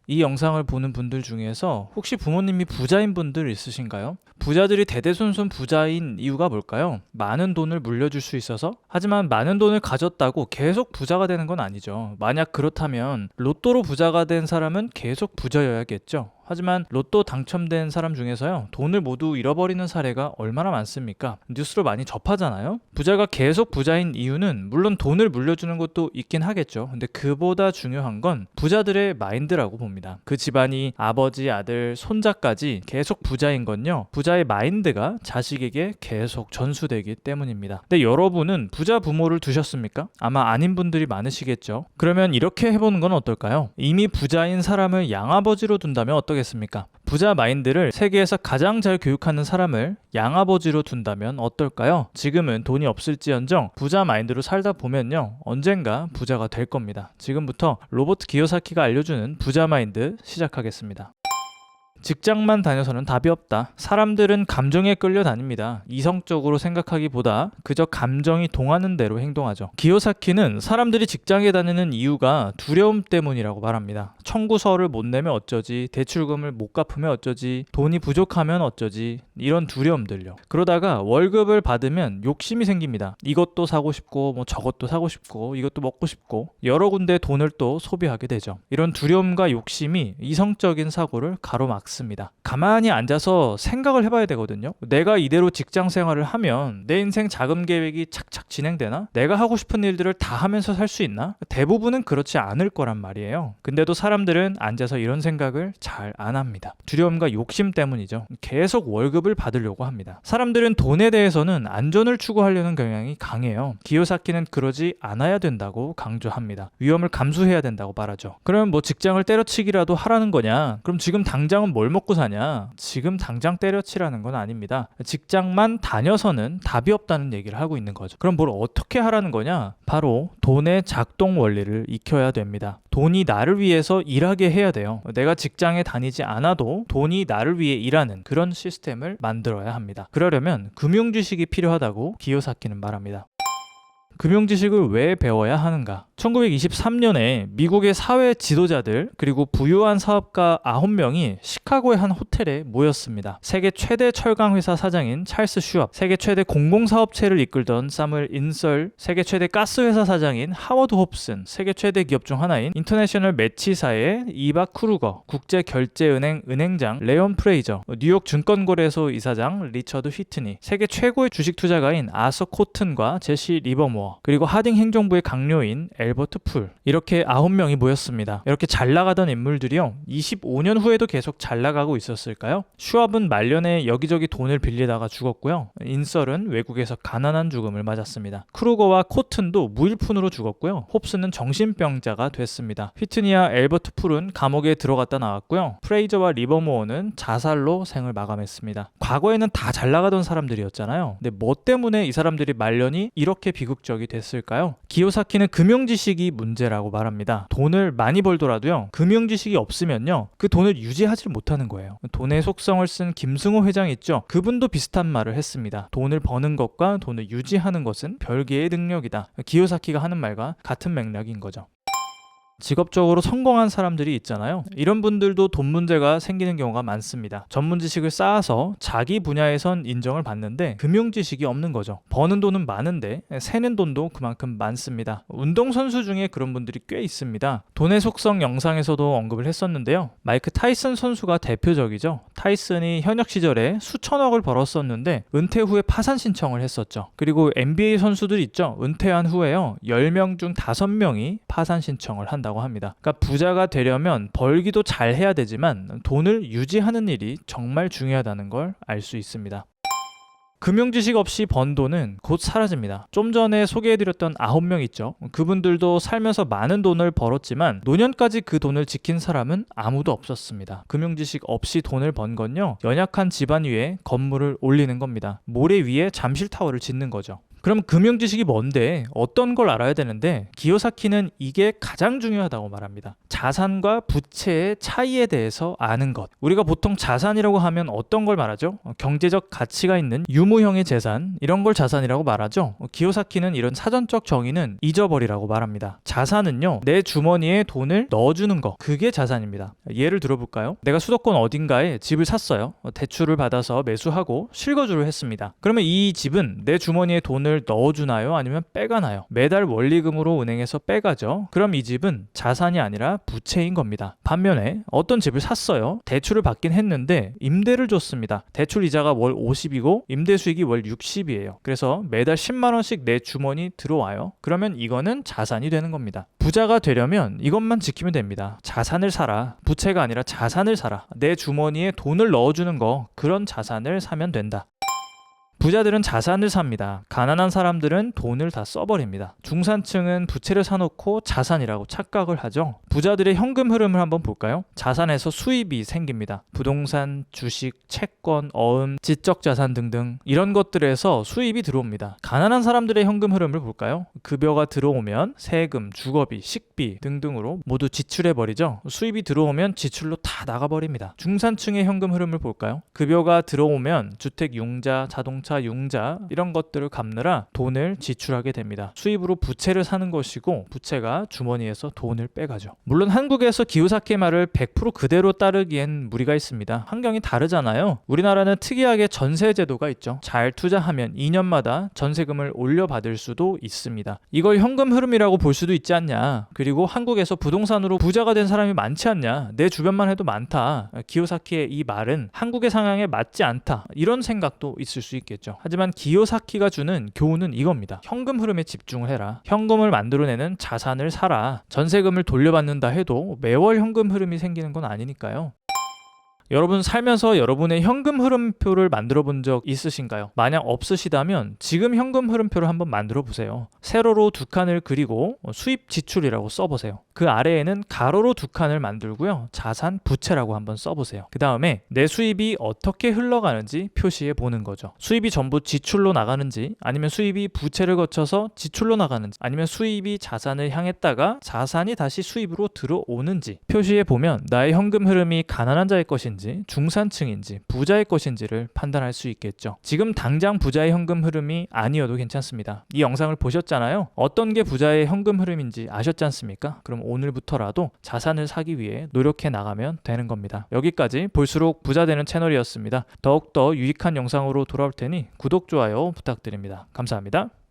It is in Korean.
이 영상을 보는 분들 중에서 혹시 부모님이 부자인 분들 있으신가요? 부자들이 대대손손 부자인 이유가 뭘까요? 많은 돈을 물려줄 수 있어서? 하지만 많은 돈을 가졌다고 계속 부자가 되는 건 아니죠. 만약 그렇다면 로또로 부자가 된 사람은 계속 부자여야겠죠. 하지만 로또 당첨된 사람 중에서요, 돈을 모두 잃어버리는 사례가 얼마나 많습니까? 뉴스로 많이 접하잖아요. 부자가 계속 부자인 이유는 물론 돈을 물려주는 것도 있긴 하겠죠. 근데 그보다 중요한 건 부자들의 마인드라고 봅니다. 그 집안이 아버지, 아들, 손자까지 계속 부자인 건요, 부자의 마인드가 자식에게 계속 전수되기 때문입니다. 근데 여러분은 부자 부모를 두셨습니까? 아마 아닌 분들이 많으시겠죠. 그러면 이렇게 해보는 건 어떨까요? 이미 부자인 사람을 양아버지로 둔다면 어떠겠습니까? 부자 마인드를 세계에서 가장 잘 교육하는 사람을 양아버지로 둔다면 어떨까요? 지금은 돈이 없을지언정 부자 마인드로 살다 보면요, 언젠가 부자가 될 겁니다. 지금부터 로버트 기요사키가 알려주는 부자 마인드 시작하겠습니다. 직장만 다녀서는 답이 없다. 사람들은 감정에 끌려다닙니다. 이성적으로 생각하기보다 그저 감정이 동하는 대로 행동하죠. 기요사키는 사람들이 직장에 다니는 이유가 두려움 때문이라고 말합니다. 청구서를 못 내면 어쩌지, 대출금을 못 갚으면 어쩌지, 돈이 부족하면 어쩌지, 이런 두려움들요. 그러다가 월급을 받으면 욕심이 생깁니다. 이것도 사고 싶고 저것도 사고 싶고 이것도 먹고 싶고 여러 군데 돈을 또 소비하게 되죠. 이런 두려움과 욕심이 이성적인 사고를 가로막습니다. 가만히 앉아서 생각을 해봐야 되거든요. 내가 이대로 직장 생활을 하면 내 인생 자금 계획이 착착 진행되나? 내가 하고 싶은 일들을 다 하면서 살 수 있나? 대부분은 그렇지 않을 거란 말이에요. 근데도 사람들은 앉아서 이런 생각을 잘 안 합니다. 두려움과 욕심 때문이죠. 계속 월급을 받으려고 합니다. 사람들은 돈에 대해서는 안전을 추구하려는 경향이 강해요. 기요사키는 그러지 않아야 된다고 강조합니다. 위험을 감수해야 된다고 말하죠. 그럼 직장을 때려치기라도 하라는 거냐? 그럼 지금 당장은 뭘 먹고 사냐? 지금 당장 때려치라는 건 아닙니다. 직장만 다녀서는 답이 없다는 얘기를 하고 있는 거죠. 그럼 뭘 어떻게 하라는 거냐? 바로 돈의 작동 원리를 익혀야 됩니다. 돈이 나를 위해서 일하게 해야 돼요. 내가 직장에 다니지 않아도 돈이 나를 위해 일하는 그런 시스템을 만들어야 합니다. 그러려면 금융지식이 필요하다고 기요사키는 말합니다. 금융지식을 왜 배워야 하는가? 1923년에 미국의 사회 지도자들 그리고 부유한 사업가 9명이 시카고의 한 호텔에 모였습니다. 세계 최대 철강회사 사장인 찰스 슈왑, 세계 최대 공공사업체를 이끌던 사무엘 인설, 세계 최대 가스회사 사장인 하워드 홉슨, 세계 최대 기업 중 하나인 인터내셔널 매치사의 이바 크루거, 국제결제은행 은행장 레온 프레이저, 뉴욕 증권거래소 이사장 리처드 휘트니, 세계 최고의 주식 투자가인 아서 코튼과 제시 리버모어, 그리고 하딩 행정부의 강요인 엘버트 풀, 이렇게 9명이 모였습니다. 이렇게 잘 나가던 인물들이요, 25년 후에도 계속 잘 나가고 있었을까요? 슈왑은 말년에 여기저기 돈을 빌리다가 죽었고요. 인설은 외국에서 가난한 죽음을 맞았습니다. 크루거와 코튼도 무일푼으로 죽었고요. 홉스는 정신병자가 됐습니다. 휘트니와 엘버트 풀은 감옥에 들어갔다 나왔고요. 프레이저와 리버모어는 자살로 생을 마감했습니다. 과거에는 다 잘 나가던 사람들이었잖아요. 근데 뭐 때문에 이 사람들이 말년이 이렇게 비극적이 됐을까요? 기요사키는 금융지식이 문제라고 말합니다. 돈을 많이 벌더라도요, 금융지식이 없으면요, 그 돈을 유지하지 못하는 거예요. 돈의 속성을 쓴 김승호 회장 있죠? 그분도 비슷한 말을 했습니다. 돈을 버는 것과 돈을 유지하는 것은 별개의 능력이다. 기요사키가 하는 말과 같은 맥락인 거죠. 직업적으로 성공한 사람들이 있잖아요. 이런 분들도 돈 문제가 생기는 경우가 많습니다. 전문 지식을 쌓아서 자기 분야에선 인정을 받는데 금융 지식이 없는 거죠. 버는 돈은 많은데 새는 돈도 그만큼 많습니다. 운동선수 중에 그런 분들이 꽤 있습니다. 돈의 속성 영상에서도 언급을 했었는데요. 마이크 타이슨 선수가 대표적이죠. 타이슨이 현역 시절에 수천억을 벌었었는데 은퇴 후에 파산 신청을 했었죠. 그리고 NBA 선수들 있죠. 은퇴한 후에요, 10명 중 5명이 파산 신청을 한다고 합니다. 그러니까 부자가 되려면 벌기도 잘 해야 되지만 돈을 유지하는 일이 정말 중요하다는 걸 알 수 있습니다. 금융지식 없이 번 돈은 곧 사라집니다. 좀 전에 소개해드렸던 9명 있죠. 그분들도 살면서 많은 돈을 벌었지만 노년까지 그 돈을 지킨 사람은 아무도 없었습니다. 금융지식 없이 돈을 번 건요, 연약한 집안 위에 건물을 올리는 겁니다. 모래 위에 잠실타워를 짓는 거죠. 그럼 금융 지식이 뭔데? 어떤 걸 알아야 되는데 기요사키는 이게 가장 중요하다고 말합니다. 자산과 부채의 차이에 대해서 아는 것. 우리가 보통 자산이라고 하면 어떤 걸 말하죠? 경제적 가치가 있는 유무형의 재산, 이런 걸 자산이라고 말하죠. 기요사키는 이런 사전적 정의는 잊어버리라고 말합니다. 자산은요, 내 주머니에 돈을 넣어주는 거, 그게 자산입니다. 예를 들어볼까요? 내가 수도권 어딘가에 집을 샀어요. 대출을 받아서 매수하고 실거주를 했습니다. 그러면 이 집은 내 주머니에 돈을 넣어주나요? 아니면 빼가나요? 매달 원리금으로 은행에서 빼가죠. 그럼 이 집은 자산이 아니라 부채인 겁니다. 반면에 어떤 집을 샀어요. 대출을 받긴 했는데 임대를 줬습니다. 대출 이자가 월 50이고 임대 수익이 월 60이에요. 그래서 매달 10만 원씩 내 주머니 들어와요. 그러면 이거는 자산이 되는 겁니다. 부자가 되려면 이것만 지키면 됩니다. 자산을 사라. 부채가 아니라 자산을 사라. 내 주머니에 돈을 넣어주는 거, 그런 자산을 사면 된다. 부자들은 자산을 삽니다. 가난한 사람들은 돈을 다 써버립니다. 중산층은 부채를 사놓고 자산이라고 착각을 하죠. 부자들의 현금 흐름을 한번 볼까요? 자산에서 수입이 생깁니다. 부동산, 주식, 채권, 어음, 지적 자산 등등 이런 것들에서 수입이 들어옵니다. 가난한 사람들의 현금 흐름을 볼까요? 급여가 들어오면 세금, 주거비, 식비 등등으로 모두 지출해버리죠. 수입이 들어오면 지출로 다 나가버립니다. 중산층의 현금 흐름을 볼까요? 급여가 들어오면 주택 융자, 자동차 융자 이런 것들을 갚느라 돈을 지출하게 됩니다. 수입으로 부채를 사는 것이고 부채가 주머니에서 돈을 빼가죠. 물론 한국에서 기요사키의 말을 100% 그대로 따르기엔 무리가 있습니다. 환경이 다르잖아요. 우리나라는 특이하게 전세 제도가 있죠. 잘 투자하면 2년마다 전세금을 올려받을 수도 있습니다. 이걸 현금 흐름이라고 볼 수도 있지 않냐. 그리고 한국에서 부동산으로 부자가 된 사람이 많지 않냐. 내 주변만 해도 많다. 기요사키의 이 말은 한국의 상황에 맞지 않다. 이런 생각도 있을 수 있겠죠. 하지만 기요사키가 주는 교훈은 이겁니다. 현금 흐름에 집중을 해라. 현금을 만들어내는 자산을 사라. 전세금을 돌려받는다 해도 매월 현금 흐름이 생기는 건 아니니까요. 여러분 살면서 여러분의 현금 흐름표를 만들어 본 적 있으신가요? 만약 없으시다면 지금 현금 흐름표를 한번 만들어 보세요. 세로로 두 칸을 그리고 수입 지출이라고 써보세요. 그 아래에는 가로로 두 칸을 만들고요. 자산 부채라고 한번 써보세요. 그 다음에 내 수입이 어떻게 흘러가는지 표시해 보는 거죠. 수입이 전부 지출로 나가는지, 아니면 수입이 부채를 거쳐서 지출로 나가는지, 아니면 수입이 자산을 향했다가 자산이 다시 수입으로 들어오는지 표시해 보면 나의 현금 흐름이 가난한 자의 것인지 중산층인지 부자의 것인지를 판단할 수 있겠죠. 지금 당장 부자의 현금 흐름이 아니어도 괜찮습니다. 이 영상을 보셨잖아요. 어떤 게 부자의 현금 흐름인지 아셨지 않습니까? 그럼 오늘부터라도 자산을 사기 위해 노력해 나가면 되는 겁니다. 여기까지 볼수록 부자 되는 채널이었습니다. 더욱더 유익한 영상으로 돌아올 테니 구독, 좋아요 부탁드립니다. 감사합니다.